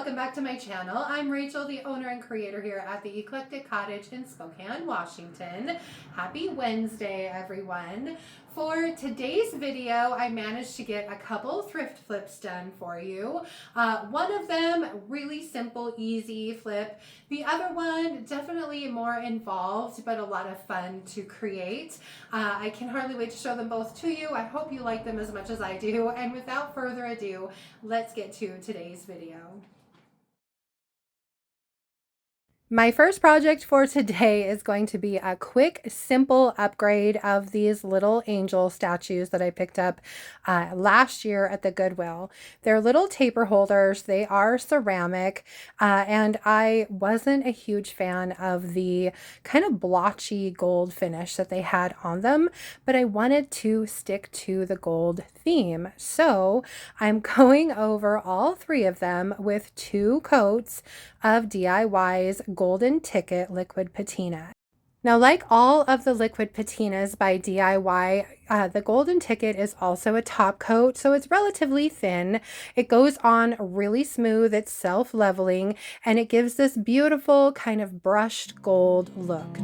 welcome back to my channel. I'm Rachel, the owner and creator here at the Eclectic Cottage in Spokane, Washington. Happy Wednesday, everyone. For today's video, I managed to get a couple thrift flips done for you. One of them, really simple, easy flip. The other one, definitely more involved, but a lot of fun to create. I can hardly wait to show them both to you. I hope you like them as much as I do. And without further ado, let's get to today's video. My first project for today is going to be a quick, simple upgrade of these little angel statues that I picked up last year at the Goodwill. They're little taper holders. They are ceramic, and I wasn't a huge fan of the kind of blotchy gold finish that they had on them, but I wanted to stick to the gold theme. So I'm going over all three of them with 2 coats of DIY's Golden Ticket liquid patina. Now, like all of the liquid patinas by DIY, the Golden Ticket is also a top coat, so it's relatively thin. It goes on really smooth, it's self-leveling, and it gives this beautiful kind of brushed gold look.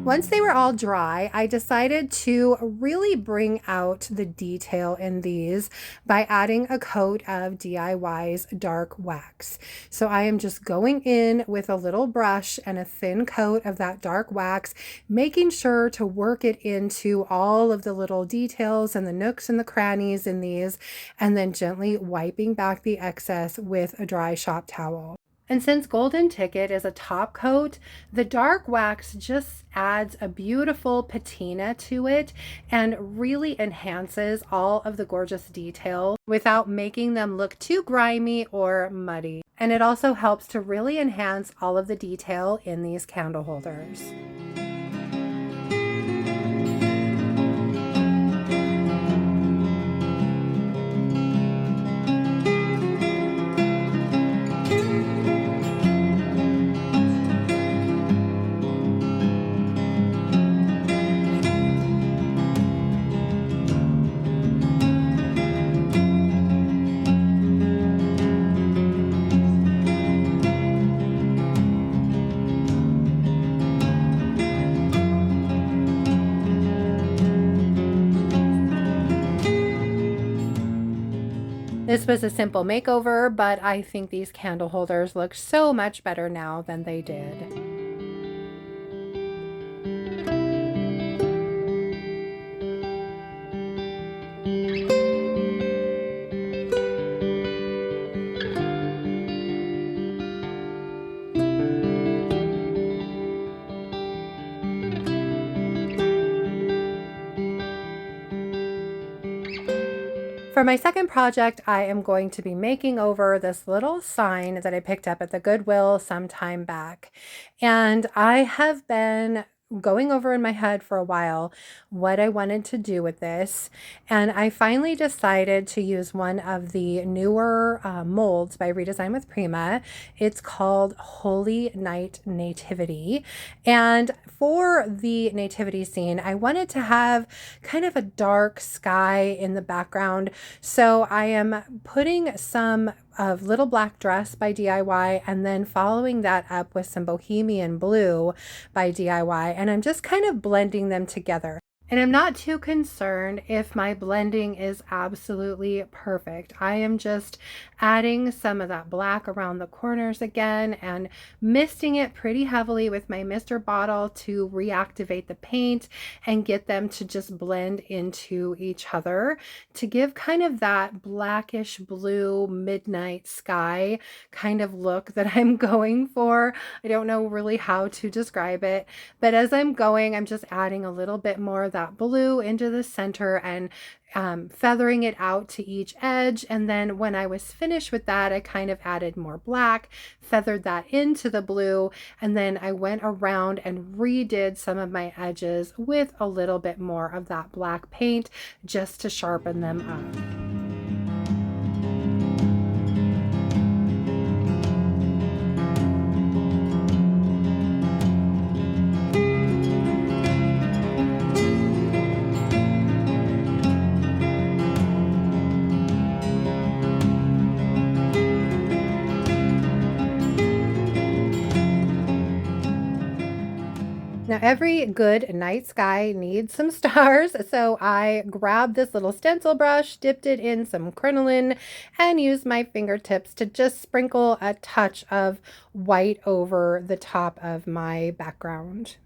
Once they were all dry, I decided to really bring out the detail in these by adding a coat of DIY's dark wax. So I am just going in with a little brush and a thin coat of that dark wax, making sure to work it into all of the little details and the nooks and the crannies in these, and then gently wiping back the excess with a dry shop towel. And since Golden Ticket is a top coat, the dark wax just adds a beautiful patina to it and really enhances all of the gorgeous detail without making them look too grimy or muddy. And it also helps to really enhance all of the detail in these candle holders. This was a simple makeover, but I think these candle holders look so much better now than they did. For my second project, I am going to be making over this little sign that I picked up at the Goodwill some time back. And I have been going over in my head for a while what I wanted to do with this, and I finally decided to use one of the newer molds by Redesign with Prima. It's called Holy Night Nativity, and for the nativity scene I wanted to have kind of a dark sky in the background, so I am putting some of Little Black Dress by DIY and then following that up with some Bohemian Blue by DIY, and I'm just kind of blending them together. And I'm not too concerned if my blending is absolutely perfect. I am just adding some of that black around the corners again and misting it pretty heavily with my mister bottle to reactivate the paint and get them to just blend into each other to give kind of that blackish blue midnight sky kind of look that I'm going for. I don't know really how to describe it, but as I'm going, I'm just adding a little bit more of that blue into the center and feathering it out to each edge. And then when I was finished with that, I kind of added more black, feathered that into the blue, and then I went around and redid some of my edges with a little bit more of that black paint just to sharpen them up. Now, every good night sky needs some stars, so I grabbed this little stencil brush, dipped it in some crinoline, and used my fingertips to just sprinkle a touch of white over the top of my background.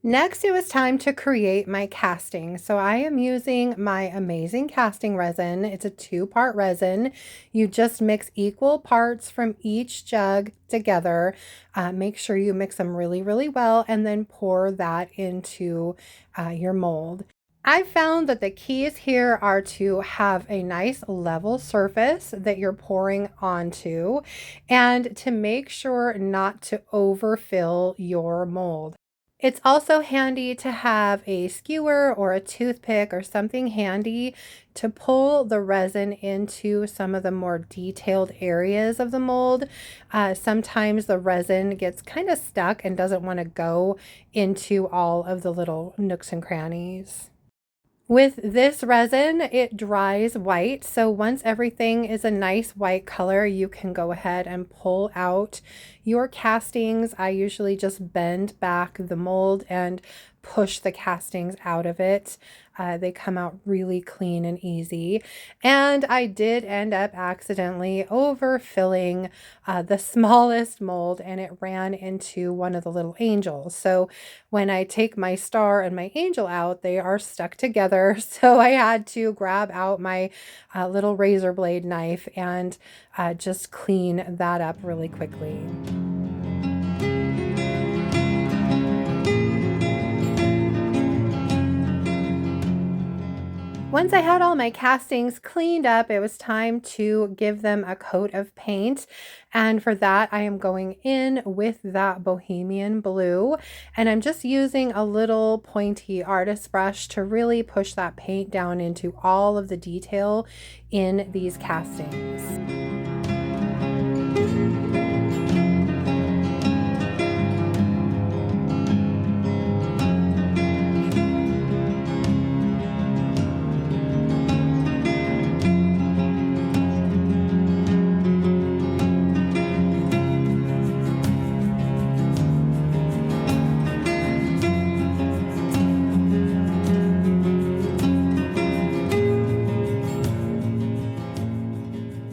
Next, it was time to create my casting. So I am using my amazing casting resin. It's a two-part resin. You just mix equal parts from each jug together. Make sure you mix them really, really well, and then pour that into your mold. I found that the keys here are to have a nice level surface that you're pouring onto and to make sure not to overfill your mold. It's also handy to have a skewer or a toothpick or something handy to pull the resin into some of the more detailed areas of the mold. Sometimes the resin gets kind of stuck and doesn't want to go into all of the little nooks and crannies. With this resin, it dries white. So once everything is a nice white color, you can go ahead and pull out your castings. I usually just bend back the mold and push the castings out of it. They come out really clean and easy. And I did end up accidentally overfilling the smallest mold, and it ran into one of the little angels. So when I take my star and my angel out, they are stuck together. So I had to grab out my little razor blade knife and just clean that up really quickly. Once I had all my castings cleaned up, it was time to give them a coat of paint. And for that, I am going in with that Bohemian blue. And I'm just using a little pointy artist brush to really push that paint down into all of the detail in these castings.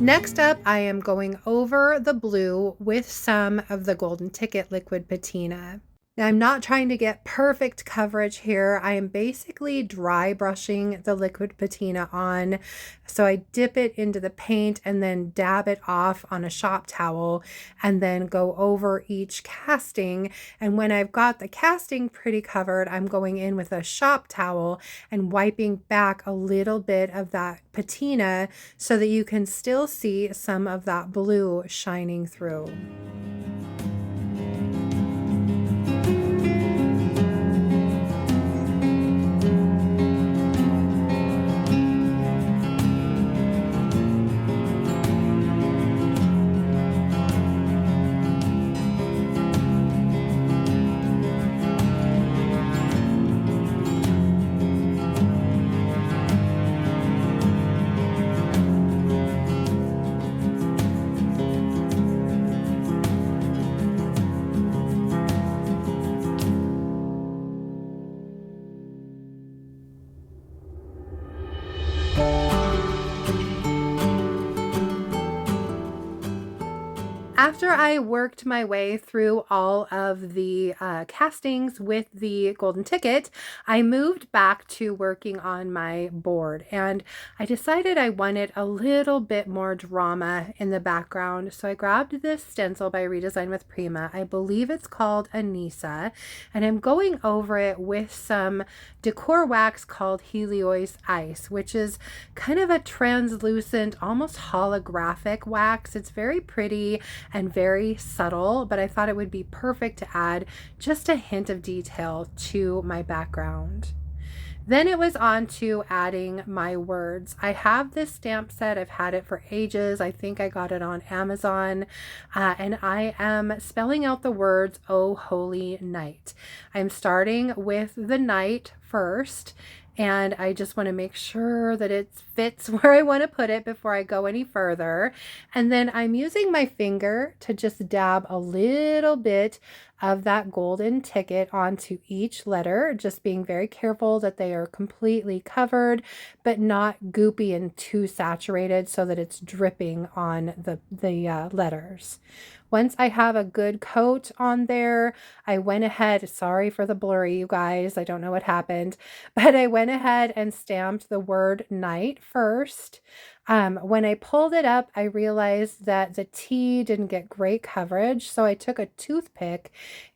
Next up, I am going over the blue with some of the Golden Ticket liquid patina. Now, I'm not trying to get perfect coverage here. I am basically dry brushing the liquid patina on. So I dip it into the paint and then dab it off on a shop towel and then go over each casting. And when I've got the casting pretty covered, I'm going in with a shop towel and wiping back a little bit of that patina so that you can still see some of that blue shining through. After I worked my way through all of the castings with the golden ticket, I moved back to working on my board, and I decided I wanted a little bit more drama in the background. So I grabbed this stencil by Redesign with Prima. I believe it's called Anisa, and I'm going over it with some Decor wax called Heleois Ice, which is kind of a translucent, almost holographic wax. It's very pretty and very subtle, but I thought it would be perfect to add just a hint of detail to my background. Then it was on to adding my words. I have this stamp set. I've had it for ages. I think I got it on Amazon. And I am spelling out the words, "Oh Holy Night." I'm starting with the night first. And I just want to make sure that it fits where I want to put it before I go any further. And then I'm using my finger to just dab a little bit of that golden ticket onto each letter, just being very careful that they are completely covered, but not goopy and too saturated so that it's dripping on the letters. Once I have a good coat on there, I went ahead, sorry for the blurry, you guys, I don't know what happened, but I went ahead and stamped the word night first. When I pulled it up, I realized that the T didn't get great coverage, so I took a toothpick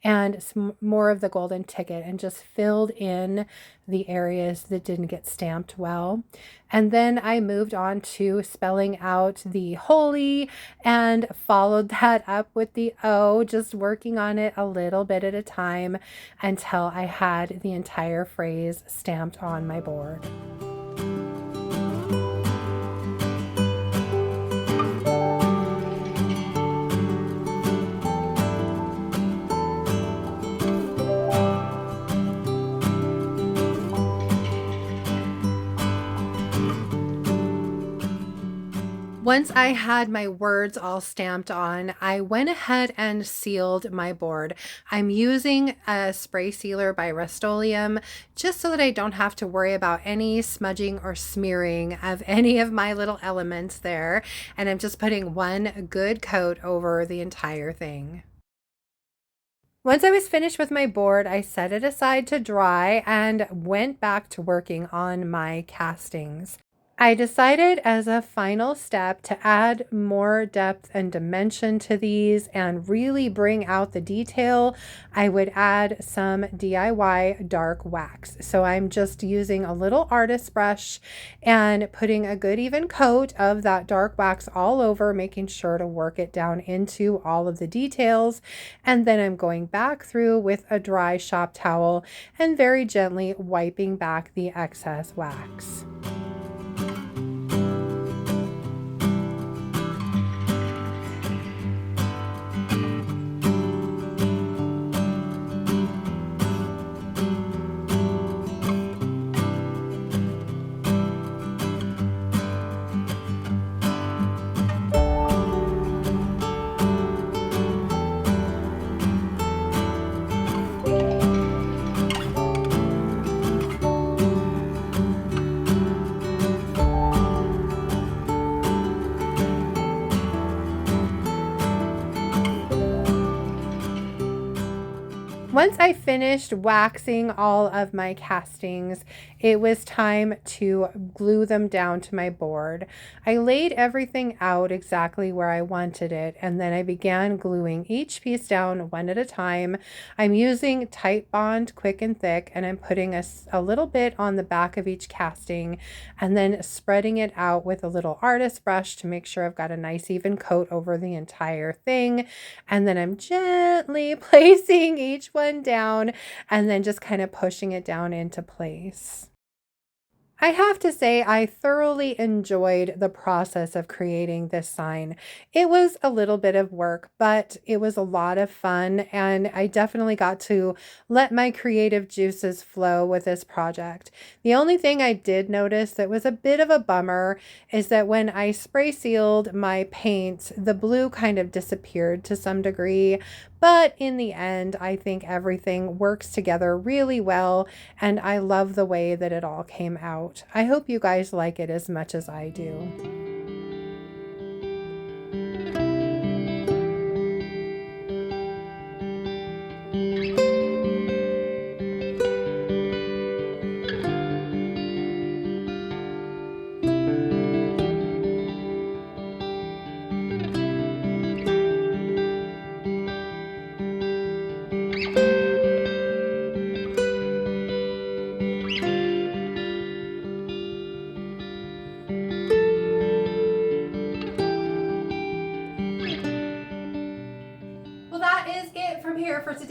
and some more of the golden ticket and just filled in the areas that didn't get stamped well. And then I moved on to spelling out the holy and followed that up with the O, just working on it a little bit at a time until I had the entire phrase stamped on my board. Once I had my words all stamped on, I went ahead and sealed my board. I'm using a spray sealer by Rustoleum just so that I don't have to worry about any smudging or smearing of any of my little elements there. And I'm just putting one good coat over the entire thing. Once I was finished with my board, I set it aside to dry and went back to working on my castings. I decided as a final step to add more depth and dimension to these and really bring out the detail. I would add some DIY dark wax. So I'm just using a little artist brush and putting a good even coat of that dark wax all over, making sure to work it down into all of the details. And then I'm going back through with a dry shop towel and very gently wiping back the excess wax. Once I finished waxing all of my castings, it was time to glue them down to my board. I laid everything out exactly where I wanted it, and then I began gluing each piece down one at a time. I'm using Tight Bond Quick and Thick, and I'm putting a little bit on the back of each casting, and then spreading it out with a little artist brush to make sure I've got a nice even coat over the entire thing. And then I'm gently placing each one down and then just kind of pushing it down into place. I have to say, I thoroughly enjoyed the process of creating this sign. It was a little bit of work, but it was a lot of fun, and I definitely got to let my creative juices flow with this project. The only thing I did notice that was a bit of a bummer is that when I spray sealed my paints, the blue kind of disappeared to some degree, but in the end, I think everything works together really well, and I love the way that it all came out. I hope you guys like it as much as I do.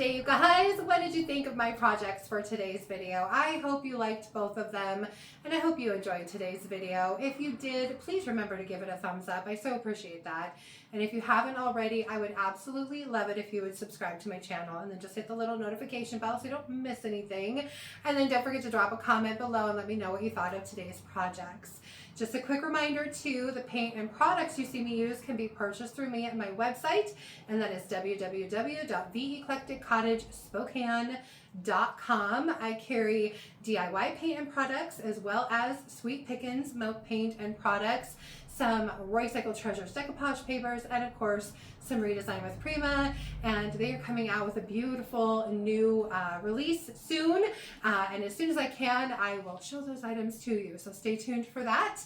Thursday, you guys. What did you think of my projects for today's video? I hope you liked both of them, and I hope you enjoyed today's video. If you did, please remember to give it a thumbs up. I so appreciate that. And if you haven't already, I would absolutely love it if you would subscribe to my channel and then just hit the little notification bell so you don't miss anything. And then don't forget to drop a comment below and let me know what you thought of today's projects. Just a quick reminder too, the paint and products you see me use can be purchased through me at my website, and that is www.theeclecticcottagespokane.com. I carry DIY paint and products as well as Sweet Pickins milk paint and products, some Recycled Treasures decoupage papers, and of course some Redesign with Prima, and they are coming out with a beautiful new release soon, and as soon as I can I will show those items to you, so stay tuned for that.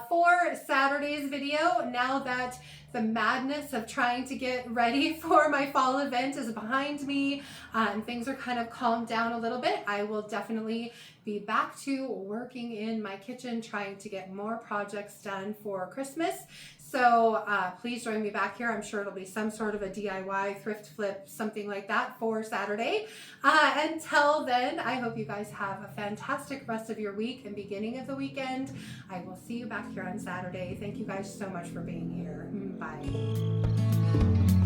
For Saturday's video, now that the madness of trying to get ready for my fall event is behind me and things are kind of calmed down a little bit, I will definitely be back to working in my kitchen trying to get more projects done for Christmas. So please join me back here. I'm sure it'll be some sort of a DIY thrift flip, something like that for Saturday. Until then, I hope you guys have a fantastic rest of your week and beginning of the weekend. I will see you back here on Saturday. Thank you guys so much for being here. Bye.